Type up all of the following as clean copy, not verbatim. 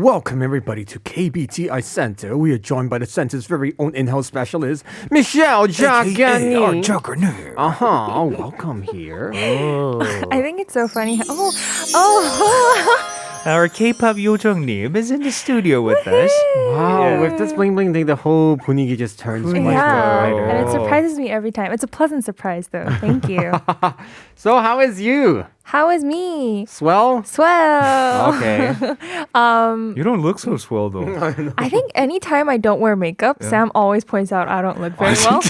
Welcome everybody to KBTI Center. We are joined by the center's very own in-house specialist, Michelle Jagani. Our juggernaut. Welcome here. I think it's so funny. Oh. Our K-pop 요정님 is in the studio with us. Wow, with this bling bling thing, the whole 분위기 just turns much more brighter. And it surprises me every time. It's a pleasant surprise, though. Thank you. So, how is you? How is me? Swell? Swell. Okay. You don't look so swell though. I think anytime I don't wear makeup, Sam always points out I don't look very well.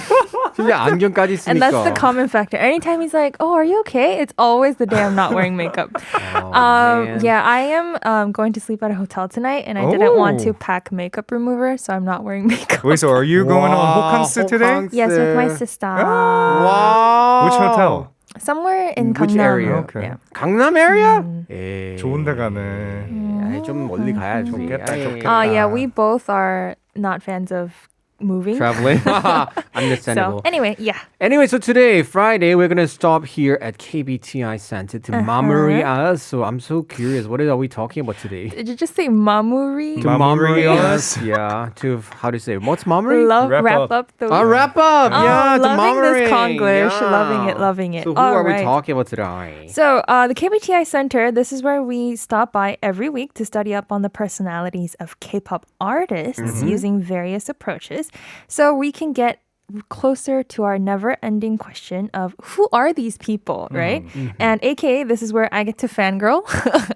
진짜 안경까지 쓰니까. And that's the common factor. Anytime he's like, "Oh, are you okay?" It's always the day I'm not wearing makeup. Man. Yeah, I am going to sleep at a hotel tonight, and I didn't want to pack makeup remover, so I'm not wearing makeup. Wait, so are you going on hokansu today? Yes, with my sister. Wow. Which hotel? Somewhere in Which Gangnam. area? Okay. Yeah. 강남 area? 좋은 데 가네. 아이, 좀 멀리 가야죠. Yeah, we both are not fans of moving. Traveling. Understandable. So anyway, yeah. Anyway, so today, Friday, we're going to stop here at KBTI Center to Mamuri us. So I'm so curious, what are we talking about today? Did you just say mamuri? To Mamuri us? Yeah. To, how to say, what's Mamuri? Wrap up. the Wrap up. Yeah, to loving this Mamuri. Konglish. Yeah. Loving it. So who All are we right. talking about today? So the KBTI Center, this is where we stop by every week to study up on the personalities of K-pop artists using various approaches. So we can get closer to our never-ending question of who are these people, right? And aka, this is where I get to fangirl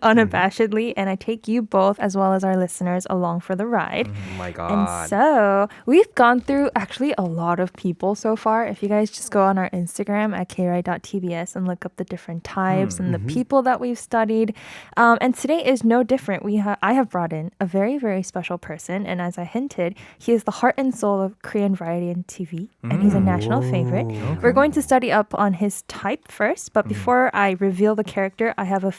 unabashedly, and I take you both as well as our listeners along for the ride. Oh my God. And so we've gone through actually a lot of people so far. If you guys just go on our Instagram at kride.tbs and look up the different types and the people that we've studied. And today is no different. I have brought in a very, very special person. And as I hinted, he is the heart and soul of Korean variety and TV. And he's a national favorite. Okay. We're going to study up on his type first. But before I reveal the character, I have a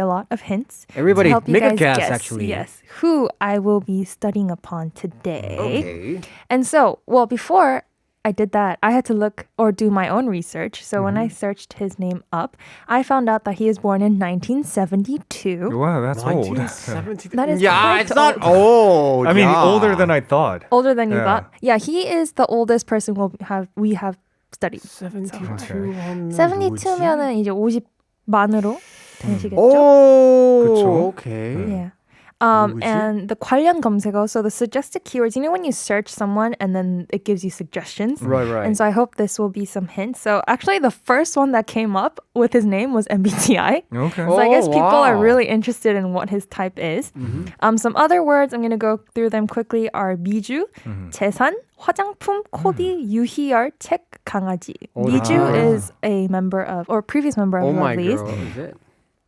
lot of hints. Everybody, to help you make a guys guess, actually. Yes, who I will be studying upon today. Okay. And so, before I did that, I had to look or do my own research. So when I searched his name up, I found out that he is born in 1972. Wow, that's old. 1970. That is yeah, quite it's not old. I mean, yeah. older than I thought. Older than you Yeah. thought. Yeah, he is the oldest person we have studied. 72. 72면은 이제 50 만으로 되시겠죠? Oh, 그쵸. okay. Yeah. 누구지? And the 관련 검색어, so the suggested keywords, you know when you search someone and then it gives you suggestions? Right, right. And so I hope this will be some hints. So actually the first one that came up with his name was MBTI. Okay. So I guess people are wow. really interested in what his type is. Some other words, I'm going to go through them quickly, are 미주, 재산, 화장품, 코디, 유희열, 책, 강아지. 미주 is a member of, or previous member of Oh my Lovelyz. girl, is it?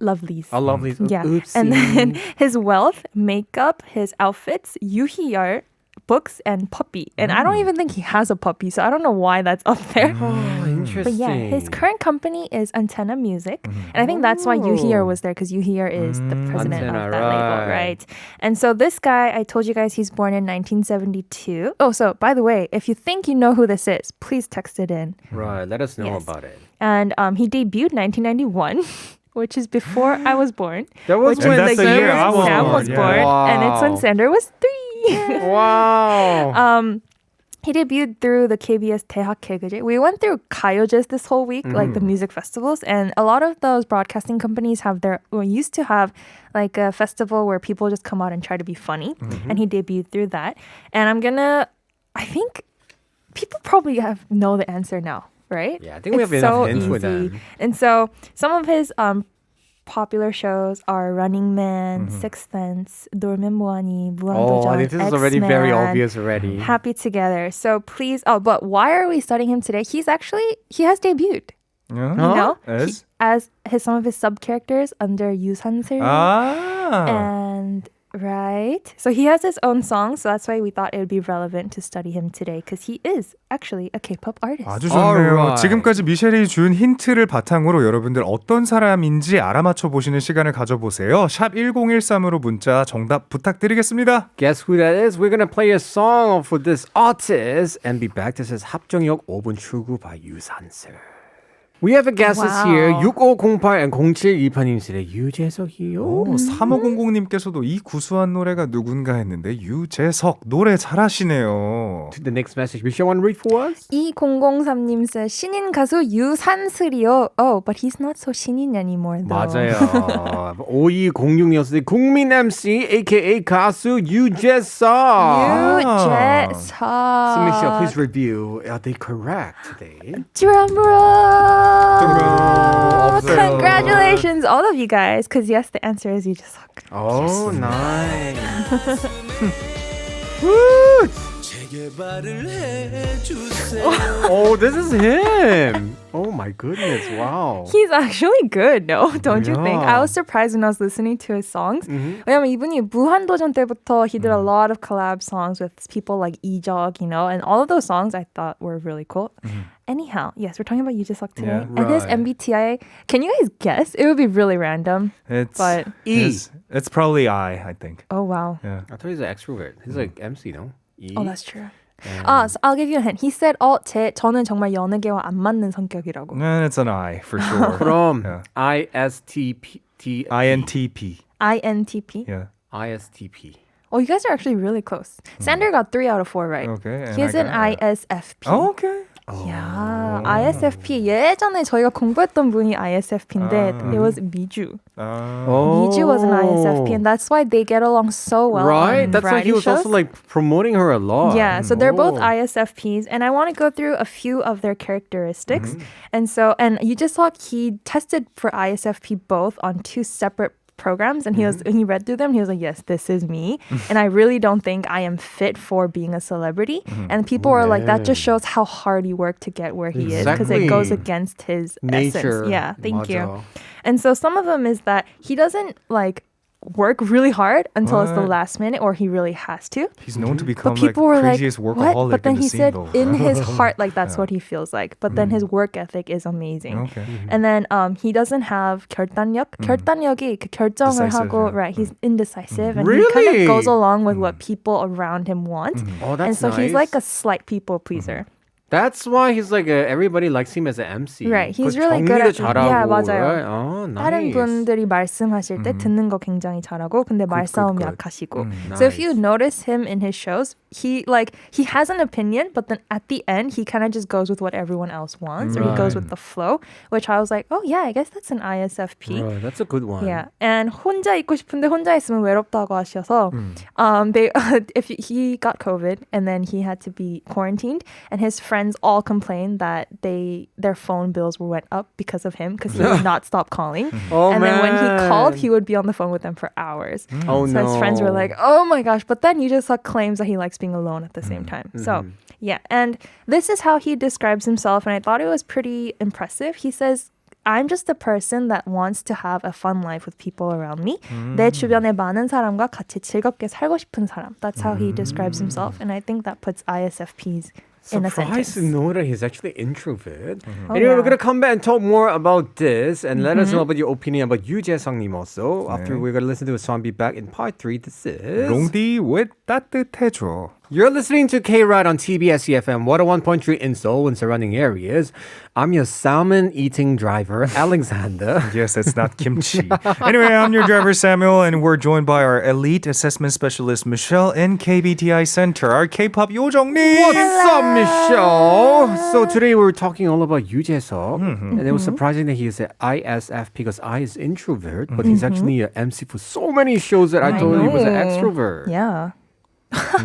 Lovelyz. I love these. Yeah. Oopsie. And then his wealth, makeup, his outfits, 유희열, books, and puppy. And I don't even think he has a puppy, so I don't know why that's up there. Oh, interesting. But yeah, his current company is Antenna Music. And I think that's why Yuhier was there, because Yuhier is the president Antenna, of that label, right. right? And so this guy, I told you guys he's born in 1972. Oh, so by the way, if you think you know who this is, please text it in. Right, let us know Yes. about it. And he debuted 1991. Which is before I was born. That was which when was that's the the year year I was Sam born, was yeah. born. And it's when Wow. Sander was 3. Wow. He debuted through the KBS 대학 개그제. We went through 가요제s this whole week, like the music festivals, and a lot of those broadcasting companies used to have like a festival where people just come out and try to be funny, and he debuted through that. And I think people probably know the answer now, right? Yeah, I think we have enough hints with that. And so some of his popular shows are Running Man, Sixth Sense, 놀면 뭐하니, 무한도전, Oh, this is already X-Men, very obvious already. Happy Together. So please, but why are we studying him today? He has debuted. Yeah. You know? As? As some of his sub-characters under 유산슬. And right. So he has his own song, so that's why we thought it would be relevant to study him today, because he is actually a K-pop artist. 아주 좋네요. Alright. 지금까지 미셸이 준 힌트를 바탕으로 여러분들 어떤 사람인지 알아맞혀 보시는 시간을 가져보세요. 샵 1013으로 문자 정답 부탁드리겠습니다. Guess who that is? We're gonna play a song for this artist and be back. This is 합정역 5분 출구 by 유산슬. We have a guest Wow. here. 6508 and 0728님들의 유재석이요. 3500님께서도 이 구수한 노래가 누군가 했는데 유재석 노래 잘하시네요. To the next message. Michelle, want to read for us? 2003님 says 신인 가수 유산슬이요. Oh, but he's not so 신인 anymore though. 맞아요. 5206님께서 국민 MC aka 가수 유재석. 유재석. So Michelle, please review. Are they correct today? Drumroll. 없어요. Congratulations, all of you guys. Because yes, the answer is 유재석. Oh, nice. Oh, this is him. Oh my goodness, wow. He's actually good, no? Don't you think? Yeah. I was surprised when I was listening to his songs. 왜냐면 이분이 무한도전 때부터 he did a lot of collab songs with people like 이적, you know, and all of those songs I thought were really cool. Anyhow, yes, we're talking about 유재석 today. Yeah. And his Right. MBTI, can you guys guess? It would be really random. It's But- it's probably I think. Oh, wow. Yeah. I thought he's an extrovert. He's like MC, no? E? Oh, that's true. So I'll give you a hint. He said, 저는 정말 연예계와 안 맞는 성격이라고. It's an I for sure. 그럼 Yeah. ISTP. INTP. INTP. Yeah. ISTP. Oh, you guys are actually really close. Sander got 3 out of 4 right. Okay. and He is I an got- ISFP. Oh, okay. 야, ISFP. 예전에 저희가 공부했던 분이 ISFP인데 it was 미주. Oh. 미주 was an ISFP and that's why they get along so well Right? on That's why variety he was shows. also like promoting her a lot. Yeah, so they're both Oh. ISFPs, and I want to go through a few of their characteristics. And you just saw he tested for ISFP both on 2 separate programs, and when he read through them, he was like, yes, this is me. And I really don't think I am fit for being a celebrity. And people were like, that just shows how hard he worked to get where he is, because it goes Exactly. against his Nature. essence. Yeah, thank you. 맞아. And so some of them is that he doesn't like work really hard until it's the What? last minute, or he really has to. He's known to become But like people were like, craziest what? workaholic But then in the he scene said though. in his heart, like that's what he feels like. But then his work ethic is amazing. Okay. And then he doesn't have 결단력. 결단력이 그 결정을 Decisive, 하고, yeah. right, he's indecisive. And he kind Really? of goes along with what people around him want. Oh, And that's so nice. he's like a slight people pleaser. That's why he's like everybody likes him as an MC. Right, he's 그 really good 정리도 at- 잘하고, yeah, 맞아요. right? Oh, nice. 다른 분들이 말씀하실 때 듣는 거 굉장히 잘하고 근데 말싸움 good. 약하시고. So if you Nice. notice him in his shows, he has an opinion, but then at the end he kind of just goes with what everyone else wants, or he goes with the flow, which I was like, oh yeah, I guess that's an ISFP. Right, that's a good one. Yeah, and 혼자 있고 싶은데 혼자 있으면 외롭다고 하셔서, if he got COVID and then he had to be quarantined, and his friends all complained that their phone bills went up because of him because he would not stop calling. Oh, And then when he man. called, he would be on the phone with them for hours. Oh, So no. his friends were like, oh my gosh. But then you just saw claims that he likes being alone at the same time. So, yeah. And this is how he describes himself. And I thought it was pretty impressive. He says, I'm just a person that wants to have a fun life with people around me. 내 주변에 많은 사람과 같이 즐겁게 살고 싶은 사람. That's how he describes himself. And I think that puts ISFPs in a Surprised to sentence. know that he's actually introvert. Oh, Anyway, yeah. we're gonna come back and talk more about this and let us know about your opinion about Yoo Jae-sung님 also. After we're gonna listen to a song, be back in part 3. This is 롱디 with 따뜻해줘. You're listening to K-Ride on TBS EFM 101.3 in Seoul and surrounding areas. I'm your salmon-eating driver, Alexander. Yes, it's not kimchi. Anyway, I'm your driver, Samuel, and we're joined by our elite assessment specialist, Michelle, in KBTI Center, our K-pop 요정님. What's up, Michelle? So today we were talking all about Yoo Jae-suk, and it was surprising that he is an ISFP because I is introvert, but he's actually an MC for so many shows that I thought he was an know. extrovert. Yeah.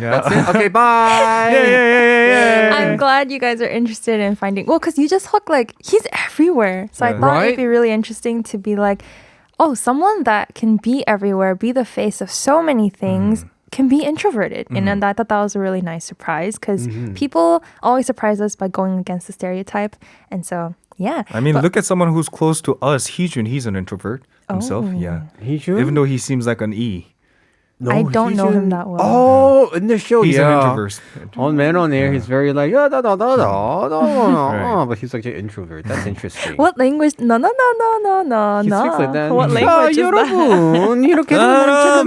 Yeah. Okay, bye. Yeah. I'm glad you guys are interested in finding. Well, because you just hook like he's everywhere. So I Yeah. thought Right? it'd be really interesting to be like, oh, someone that can be everywhere, be the face of so many things. Can be introverted. And then I thought that was a really nice surprise because people always surprise us by going against the stereotype. And so, yeah. I mean, look at someone who's close to us. Heejun, he's an introvert himself. Oh. Yeah. He should. Even though he seems like an E. No, I don't he know him shouldn't. that well. Oh, in the show, He's an yeah. introvert. On Man on Air, he's very like, but he's like an introvert. That's interesting. What language? No. He speaks like that. What language is that? 여러분, 이렇게 좀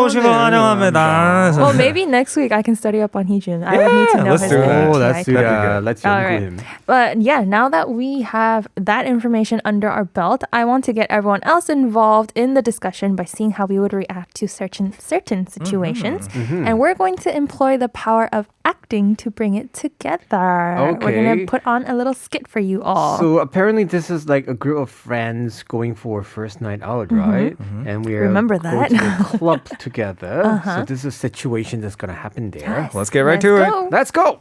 오시고 환영합니다. Well, maybe next week I can study up on Heejun. I would need to know let's his do that. name. Oh, let's do right? that. Let's All young right. him. But yeah, now that we have that information under our belt, I want to get everyone else involved in the discussion by seeing how we would react to certain situations. And we're going to employ the power of acting to bring it together. We're going Okay. to put on a little skit for you all. So apparently this is like a group of friends going for a first night out, right? And we are Remember going that. to the club together. So this is a situation that's going to happen there. Let's get right to it. go. Let's go.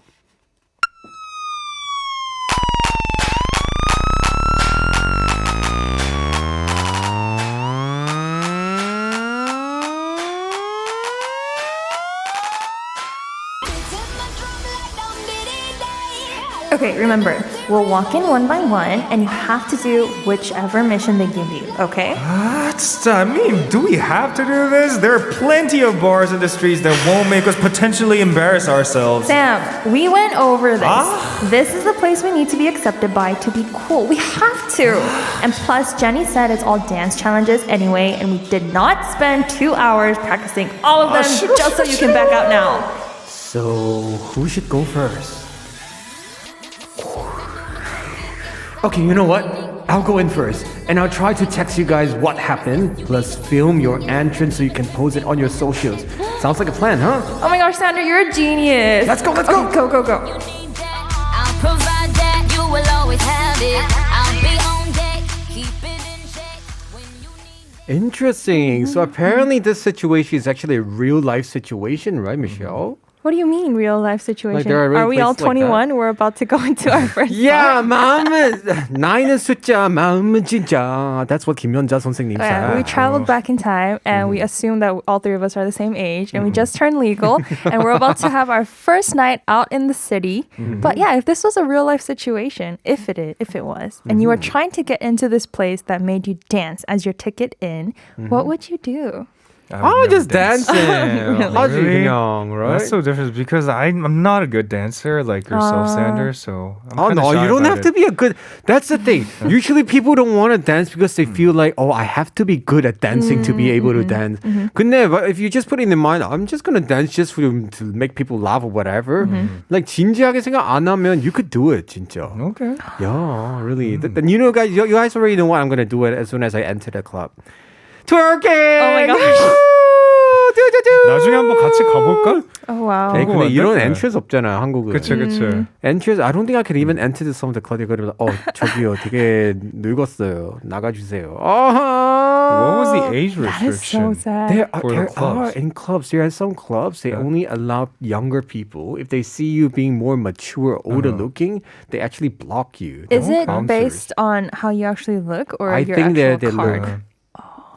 Okay, remember, we'll walk in one by one and you have to do whichever mission they give you, okay? I mean, do we have to do this? There are plenty of bars in the streets that won't make us potentially embarrass ourselves. Sam, we went over this. This is the place we need to be accepted by to be cool. We have to. And plus, Jenny said it's all dance challenges anyway, and we did not spend 2 hours practicing all of them just so you can back out now. So who should go first? Okay, you know what? I'll go in first, and I'll try to text you guys what happened, plus film your entrance so you can post it on your socials. Sounds like a plan, huh? Oh my gosh, Sandra, you're a genius. Let's go, let's Okay, go. go. I'll provide that, you will always have it. I'll be on deck, keep it in check when you need it. Interesting. So apparently this situation is actually a real life situation, right, Michelle? What do you mean, real life situation? there are really Are we all places like that? 21? We're about to go into our first Yeah, 마음은 나이는 숫자, 마음은 진짜. That's what 김연자 선생님 Yeah, we said. traveled back in time and we assumed that all three of us are the same age and we just turned legal and we're about to have our first night out in the city. But yeah, if this was a real life situation, if it was, and you were trying to get into this place that made you dance as your ticket in, what would you do? Oh, just dancing. 하지 Really? 그냥, right? That's so different because I'm not a good dancer like yourself, Sander. So I'm Oh kinda no, shy you don't about have to it. be a good. That's the thing. Usually people don't want to dance because they feel like, oh, I have to be good at dancing to be able to dance. 근데 if you just put it in mind, I'm just gonna dance just to make people laugh or whatever. Like 진지하게 생각 안 하면 you could do it, 진짜. Okay. Yeah, really. Then you know, guys, you guys already know what I'm gonna do it as soon as I enter the club. Twerking. Oh my gosh. 나중에 한번 같이 가볼까? Oh wow. 네, 근데 이런 네. entrance 없잖아요, 한국은. 그치. entrance, I don't think I could even enter to some of the club. 그러면 저기요, 되게 늙었어요. 나가주세요. What was the age That is so restriction? sad. There For the are clubs? in clubs. There are some clubs they only allow younger people. If they see you being more mature, older looking, they actually block you. Is it bouncers. based on how you actually look or I your think actual they card? look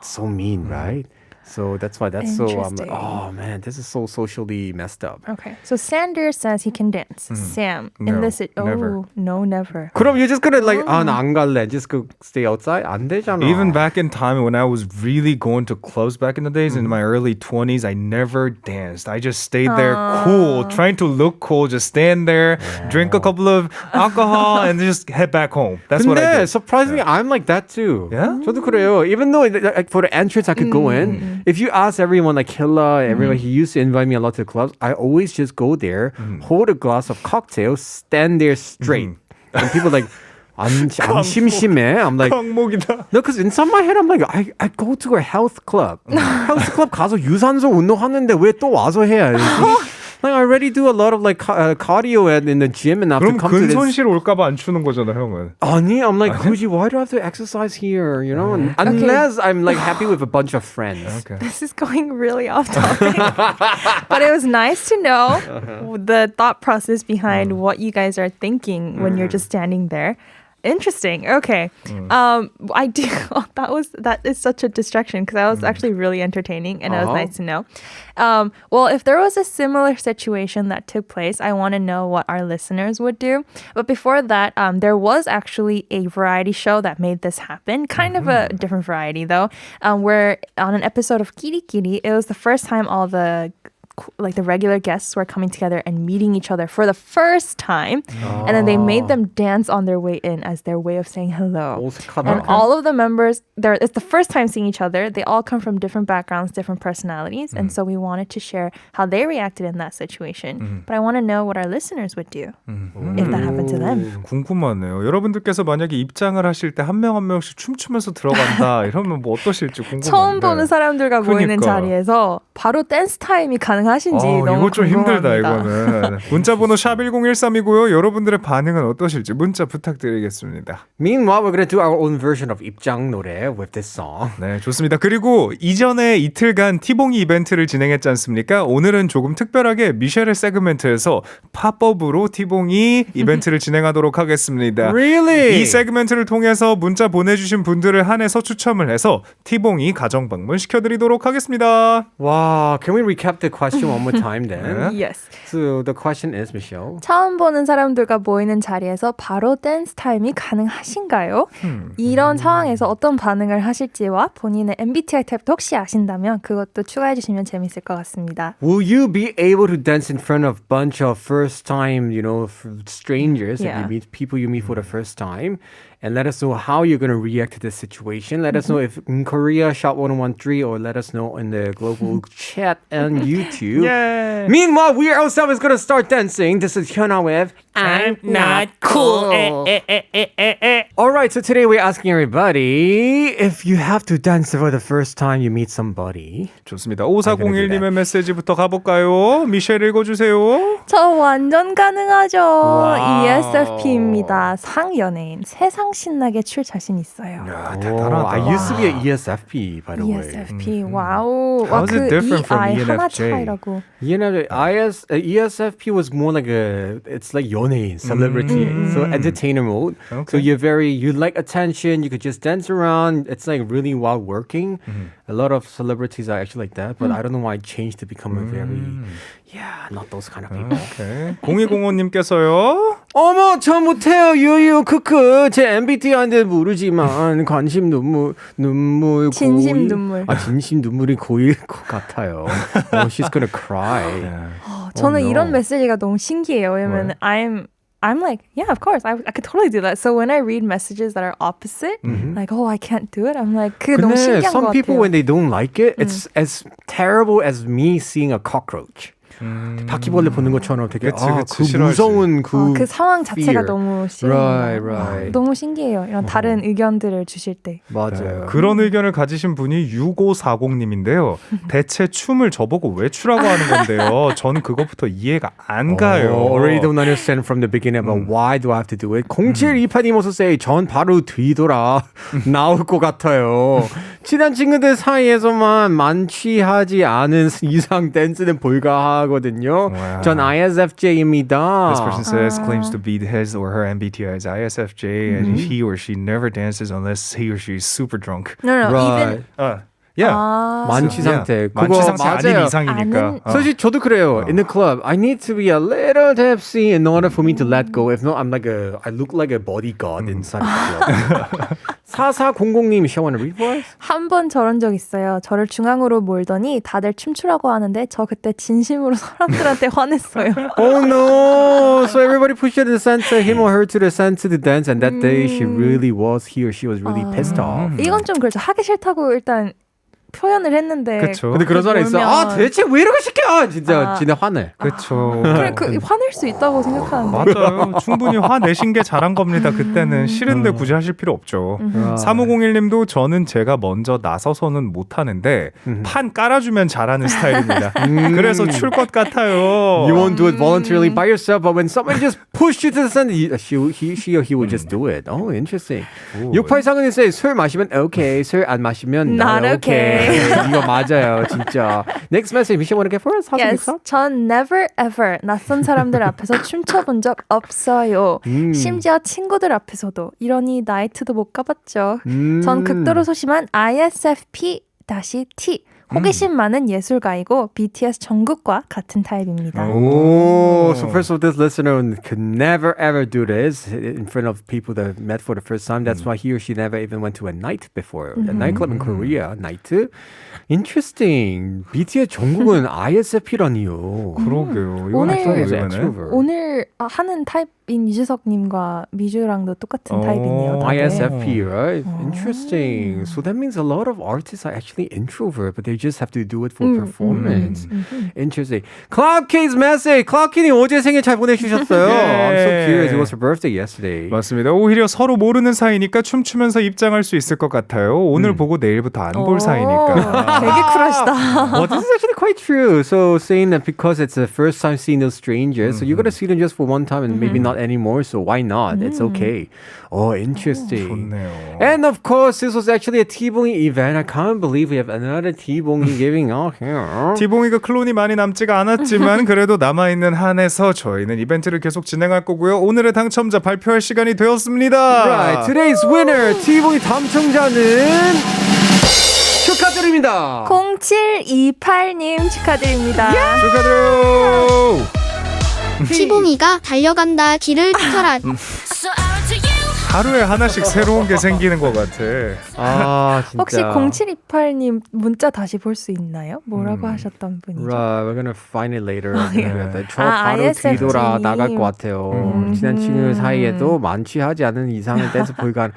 so mean, right? So that's why I'm like, Interesting. oh man, this is so socially messed up. Okay, so Sander says he can dance. Sam, in No, this, never. no, never. 그럼 you're just gonna like, 나 안 갈래. Just go stay outside? 안 되잖아. Even back in time when I was really going to clubs back in the days, in my early 20s, I never danced. I just stayed there cool, trying to look cool, just stand there, drink a couple of alcohol, and just head back home. That's what I 근데 did. surprisingly, I'm like that too. Yeah? 저도 그래요. Even though like, for the entrance I could go in, if you ask everyone like Hilla, everyone, he used to invite me a lot to the clubs, I always just go there, hold a glass of cocktail, stand there straight. And people are like, 안 심심해? I'm like, 강목이다. no, because inside my head, I'm like, I go to a health club. health club 가서 유산소 운동하는데 왜 또 와서 해야 지 Like I already do a lot of like cardio in the gym and I have to 그럼 come to this. 근손실 올까봐 안 추는 거잖아, 형은. 아니, I'm like, Kuji, why do I have to exercise here? You know, unless I'm like happy with a bunch of friends. Okay. This is going really off topic. But it was nice to know the thought process behind what you guys are thinking when you're just standing there. Interesting. Okay. I do. That is such a distraction because that was actually really entertaining and it was nice to know. Well, if there was a similar situation that took place, I want to know what our listeners would do. But before that, there was actually a variety show that made this happen. Kind of a different variety though, where on an episode of Kiri Kiri, it was the first time all the like the regular guests were coming together and meeting each other for the first time. And then they made them dance on their way in as their way of saying hello. And all of the members, it's the first time seeing each other. They all come from different backgrounds, different personalities. And so we wanted to share how they reacted in that situation. But I want to know what our listeners would do if that happened to them. 궁금하네요. 여러분들께서 만약에 입장을 하실 때 한 명 한 명씩 춤추면서 들어간다 이러면 뭐 어떠실지 궁금한데. 처음 보는 사람들과 모이는 자리에서 바로 댄스 타임이 가능하신지 너무 이거 좀 힘들다 궁금합니다. 이거는. 문자번호 샵 1013이고요. 여러분들의 반응은 어떠실지 문자 부탁드리겠습니다. Meanwhile, we're gonna do our own version of 입장 노래 with this song. 네, 좋습니다. 그리고 이전에 이틀간 티봉이 이벤트를 진행했지 않습니까? 오늘은 조금 특별하게 미셸의 세그멘트에서 팝업으로 티봉이 이벤트를 진행하도록 하겠습니다. Really? 이 세그멘트를 통해서 문자 보내주신 분들을 한해서 추첨을 해서 티봉이 가정 방문 시켜드리도록 하겠습니다. Wow, can we recap the question one more time then? Yes. So the question is, Michelle. 처음 보는 사람들과 모이는 자리에서 바로 댄스 타임이 가능하신가요? 이런 상황에서 어떤 반응을 하실지와 본인의 MBTI 타입도 혹시 아신다면 그것도 추가해 주시면 재밌을 것 같습니다. Will you be able to dance in front of a bunch of first time, strangers, Yeah. if you meet people you meet for the first time? And let us know how you're going to react to this situation. Let us know if in Korea, Shop 1013, or let us know in the global chat and YouTube. Yay! Meanwhile, we ourselves is going to start dancing. This is Hyuna with I'm Not Cool. All right, so today we're asking everybody if you have to dance for the first time you meet somebody. 좋습니다. 5401님의 메시지부터 가볼까요? 미셸 읽어주세요. 저 완전 가능하죠. 와우. ESFP입니다. 상연예인. 세상 신나게 출 자신 있어요. 야, Oh, I used to be an ESFP, by the way. ESFP. 와우. How is it different from EI 하나 ENFJ? 차이라고. ESFP was more like it's like 연예인, celebrity, so entertainer mode. So Okay. you like attention, you could just dance around. It's like really while working. A lot of celebrities are actually like that, but I don't know why I changed to become a very, not those kind of people. 오케이. 0205님께서요. 어머, 저 못해요. 유유, 크크. 제 MBTI인데 모르지만 관심 눈물 진심 고이. 눈물. 진심 눈물이 고일 것 같아요. Oh, she's gonna cry. 저는 no. 이런 메시지가 너무 신기해요. 왜냐면 I'm like, yeah, of course, I could totally do that. So when I read messages that are opposite, like, oh, I can't do it. I'm like, 그게 너무 근데 신기한 것 some people 같아요. when they don't like it, it's as terrible as me seeing a cockroach. 바퀴벌레 보는 것처럼 되게 그치, 그 싫어하지. 무서운 그 상황 자체가 fear. 너무 싫어요. Right. 너무 신기해요. 이런 다른 의견들을 주실 때. 맞아요. 그런 의견을 가지신 분이 6540님인데요. 대체 춤을 저보고 왜 추라고 하는 건데요. 전 그것부터 이해가 안 가요. Already don't understand from the beginning about why do I have to do it. 0728님 also say 전 바로 뒤돌아 나올 것 같아요. 친한 친구들 사이에서만 만취하지 않은 이상 댄스는 불가하거든요. Wow. 전 ISFJ입니다. This person says claims to be his or her MBTI is ISFJ and he or she never dances unless he or she is super drunk. No, Right. even Yeah. 만취 상태. 만취 그거 상태 아닌 맞아요. 이상이니까. 사실 저도 그래요. In the club, I need to be a little tipsy in order for me to let go. If not, I look like a bodyguard inside the club. 4400님, you want to read for us? 한 번 저런 적 있어요. 저를 중앙으로 몰더니 다들 춤추라고 하는데 저 그때 진심으로 사람들한테 화냈어요. Oh no! So everybody pushed her to the center, him or her to the center to dance, and that day he or she was really pissed off. 이건 좀 그렇죠. 하기 싫다고 일단 표현을 했는데 그쵸. 근데 그런 사람 있어. 보면- 대체 왜 이러고 시켜? 진짜 화내. 그렇죠. 그래, 화낼 수 있다고 생각하는데. 맞아요. 충분히 화내신 게 잘한 겁니다. 그때는 싫은데 굳이 하실 필요 없죠. 3501님도 저는 제가 먼저 나서서는 못하는데 판 깔아주면 잘하는 스타일입니다. 그래서 출 것 같아요. You won't do it voluntarily by yourself, but when somebody just pushed you to the center, she or he will just do it. Oh, interesting. 6840님 say 술 마시면 okay, 술 안 마시면 Not not okay. 이거 맞아요, 진짜. Next message, Michelle, want to get for us? Yes, 전 never ever 낯선 사람들 앞에서 춤춰본 적 없어요. 심지어 친구들 앞에서도 이러니 나이트도 못 가봤죠. 전 극도로 소심한 ISFP-T. 호기심 많은 예술가이고 BTS 정국과 같은 타입입니다. Oh, so first of all, this listener could never ever do this in front of people that met for the first time. That's why he or she never even went to a night before. A nightclub in Korea, night. Interesting. BTS 정국은 ISFP라니요. 그러게요. 이건 오늘- 어떤 Is 거네? extrovert. 오늘 하는 타입인 유재석님과 미주랑도 똑같은 타입이네요. 다들. ISFP, right? Interesting. So that means a lot of artists are actually introvert, but they just have to do it for performance. Interesting. Cloud K's message. Cloud K님 어제 생일 잘 보내주셨어요. I'm so curious. It was her birthday yesterday. 맞습니다. 오히려 서로 모르는 사이니까 춤추면서 입장할 수 있을 것 같아요. 오늘 보고 내일부터 안 볼 사이니까. 되게 쿨하시다. Well, this is actually quite true. So saying that because it's the first time seeing those strangers, so you're gonna see them just for one time and maybe not anymore. So why not? It's okay. Oh, interesting. 좋네요. And of course, this was actually a T-Bong이 event. I can't believe we have another T-Bong이 giving out here. 티봉이가 클론이 많이 남지가 않았지만 그래도 남아있는 한에서 저희는 이벤트를 계속 진행할 거고요. 오늘의 당첨자 발표할 시간이 되었습니다. Right, today's winner T-Bong이 당첨자는 축하드립니다. 0728님 축하드립니다. 축하드려요. 티봉이가 달려간다 길을 비켜라. So out to you. 하루에 하나씩 새로운 게 생기는 것 같아. 아, 진짜. 혹시 0728님 문자 다시 볼 수 있나요? 뭐라고 하셨던 분이죠? Right, we're gonna find it later. 네, 저 아, 바로 ISFG 뒤돌아 나갈 것 같아요. 친한 친구 사이에도 만취하지 않은 이상은 댄스 보이간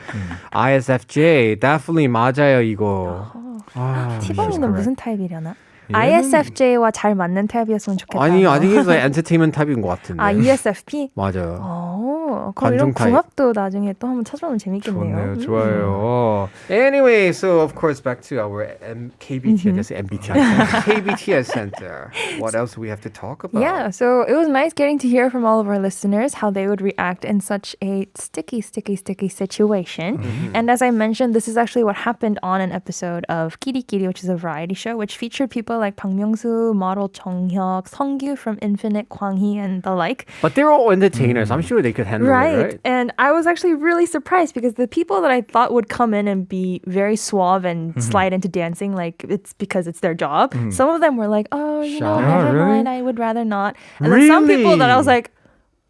ISFJ, definitely 맞아요 이거. 아, 티봉이는 무슨 타입이려나? ISFJ와 잘 맞는 타입이었으면 좋겠다. 아니, 아직은 엔터테인먼트 타입인 것 같은데. 아, ESFP? 맞아요. 그럼 이런 관종 타입. 궁합도 나중에 또 한번 찾아보면 재밌겠네요. 좋네요. 좋아요. Anyway, so of course back to our KBTS, I guess MBTI, KBTS Center. What else do we have to talk about? Yeah, so it was nice getting to hear from all of our listeners how they would react in such a sticky situation. And as I mentioned, this is actually what happened on an episode of Kirikiri, which is a variety show, which featured people like Bang Myung-soo, model Jonghyuk, Seongyu from Infinite, Kwang Hee, and the like. But they're all entertainers. I'm sure they could handle it, right? And I was actually really surprised because the people that I thought would come in and be very suave and slide into dancing, like it's because it's their job. Some of them were like, oh, you know, Shy. never Really? mind, I would rather not. And then some people that I was like,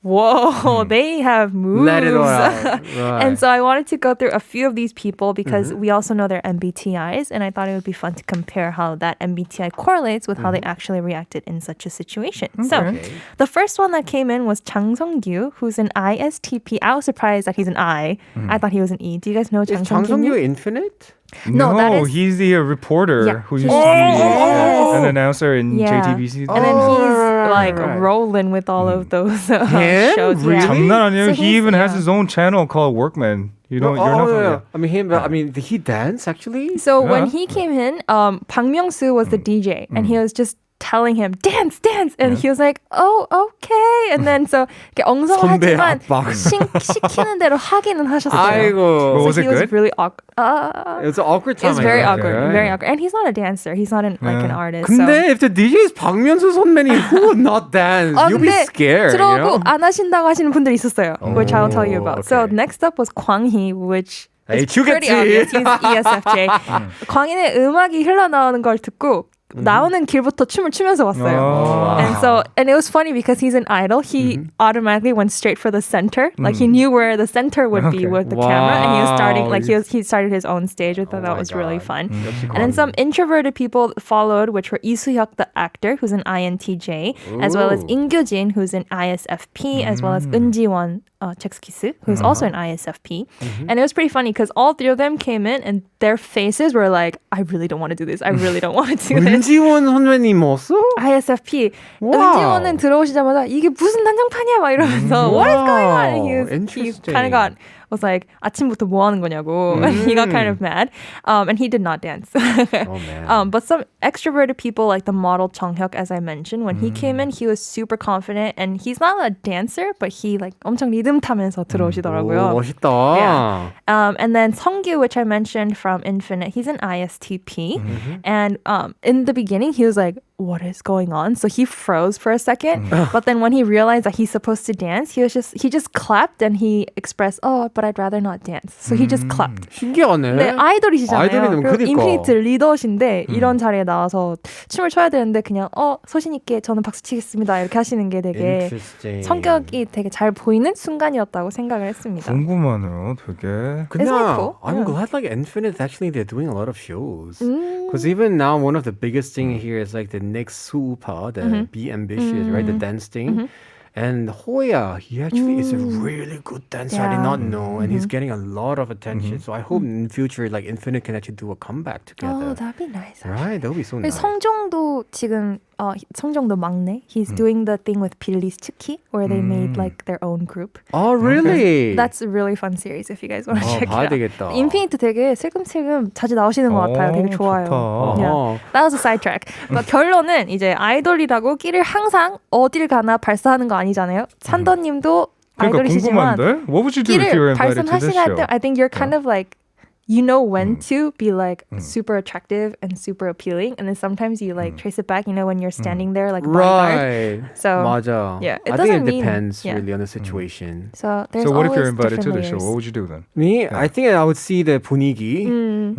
whoa, they have moves. Let it all out. Right. And so I wanted to go through a few of these people because we also know their MBTIs, and I thought it would be fun to compare how that MBTI correlates with how they actually reacted in such a situation. So the first one that came in was Chang Song-gyu, who's an ISTP. I was surprised that he's an I. I thought he was an E. Do you guys know Chang Is Chang Song-gyu? Song-gyu infinite? No, that is- he's the reporter Yeah, who he's- used to be Yes. an announcer in Yeah. JTBC. And then he's like right. rolling with all of those Him? shows. Really? 장난 아니에요. So He he's- even has yeah. his own channel called Workman. You don't. You're not familiar. I mean, did he dance actually? So when Yeah. he came in, Bang Myung-soo was the DJ, and he was just telling him, dance, and he was like, oh, okay. And then so 이렇게 선배 엉성하지만 압박. 시키는 대로 하기는 하셨어요. 아이고. So Was he it was good? really awkward. It was an awkward It time. was I very guess, awkward, right? very awkward. And he's not a dancer. He's not an like an artist. 근데 if the DJ is 박명수 선배님, who would not dance? You'll be 근데 scared. 들어오고 You know? 안 하신다고 하시는 분들이 있었어요, which I'll tell you about. So okay. next up was Kwang Hee, which 에이, is pretty 주겠지. obvious. He's ESFJ. 광희는 음악이 흘러나오는 걸 듣고 나오는 길부터 춤을 추면서 왔어요. And it was funny because he's an idol. He automatically went straight for the center. Like he knew where the center would be with the camera, and he was starting like he started his own stage. I thought that was really fun. And then some introverted people followed, which were Lee Soo-hyuk, the actor, who's an INTJ, as well as In Gyo-jin, who's an ISFP, as well as Eun Ji-won, Chekskisu, who's also an ISFP. And it was pretty funny because all three of them came in and their faces were like, I really don't want to do this. I really don't want to do this. 은지원 선배님 뭐었어? ISFP. Wow. 은지원은 들어오시자마자 이게 무슨 난장판이야 막 이러면서 What is going on? And he Interesting. kind of was like 아침부터 뭐 하는 거냐고. And he got kind of mad. And he did not dance. Oh man. But some extroverted people like the model Jonghyuk, as I mentioned, when he came in, he was super confident and he's not a dancer, but he like 엄청 리듬 타면서 들어오시더라고요. 오, 멋있다. Yeah. And then Seongyu, which I mentioned from Infinite, he's an ISTP. And in the beginning, he was like, what is going on? So he froze for a second. But then when he realized that he's supposed to dance, he just clapped and he expressed, oh, but but I'd rather not dance. So he just clapped. 신기하네. 네, 아이돌이시잖아요. 아이돌이면 그리고 그러니까. 인피니트 리더신데 이런 자리에 나와서 춤을 춰야 되는데 그냥 소신 있게 저는 박수 치겠습니다. 이렇게 하시는 게 되게 Interesting. 성격이 되게 잘 보이는 순간이었다고 생각을 했습니다. 궁금하네요, 되게. Isn't it cool? I'm Yeah. glad like Infinite actually they're doing a lot of shows. Because even now one of the biggest thing here is like the next Supa, the Be Ambitious, right? The dance thing. And Hoya, he actually is a really good dancer. I did Yeah. not know, and he's getting a lot of attention. So I hope in future, like Infinite can actually do a comeback together. that'd be nice. Right, that would be so 그리고 nice. 성종도 지금 성종도 막내. He's doing the thing with Billy's Chucky where they made like their own group. Oh, really? That's a really fun series if you guys want to check 봐야 it out. 되겠다. 인피니트 되게 슬금슬금 자주 나오시는 것 같아요. 되게 좋아요. 좋다. Yeah. That was a sidetrack. 결론은 이제 아이돌이라고 끼를 항상 어딜 가나 발사하는 거 아니잖아요. 산더님도 그러니까 아이돌이시지만 궁금한데? What would you do if you were 끼를 invited to this 발산하시나 show? 때 I think you're kind of like you know when to be like super attractive and super appealing, and then sometimes you like trace it back. You know when you're standing there like bodyguard. Right. So 맞아. yeah, it I doesn't think it mean- depends yeah. really on the situation. So there's So what if always you're invited to different the show? layers. What would you do then? Me, I think I would see the 분위기.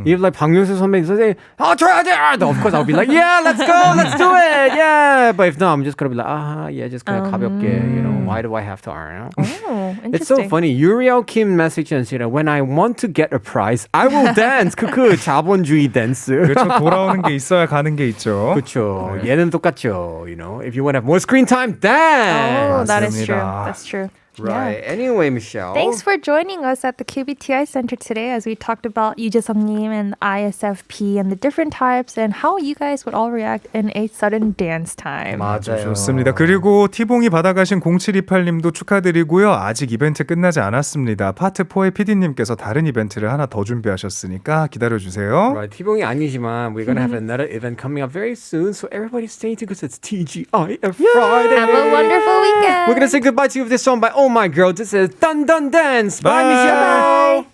If like 박명수 선배님 say, 줘야지! Of course I'll be like, yeah, let's go, let's do it, yeah. But if not, I'm just gonna be like, yeah, just gonna 가볍게, you know, why do I have to earn? Oh, It's so interesting. funny. Uriel Kim message and said, when I want to get a prize, I will dance. 크크 자본주의 댄스. 그렇죠. 돌아오는 게 있어야 가는 게 있죠. 그렇죠. 얘는 똑같죠. You know, if you want to have more screen time, dance. Oh, that is true. 맞습니다. That's true. Right. Yeah. Anyway, Michelle. Thanks for joining us at the KBTI Center today as we talked about 유재석님 and ISFP and the different types and how you guys would all react in a sudden dance time. 맞아요. 좋습니다. 그리고 티봉이 받아가신 0728님도 축하드리고요. 아직 이벤트 끝나지 않았습니다. 파트 4의 PD님께서 다른 이벤트를 하나 더 준비하셨으니까 기다려주세요. Right. 티봉이 아니지만 we're going to have another event coming up very soon. So everybody stay tuned because it's TGIF Friday. Have a wonderful weekend. We're going to say goodbye to you with this song by Oh My Girl. This is Dun Dun Dance. Bye, Bye. Michelle. Bye.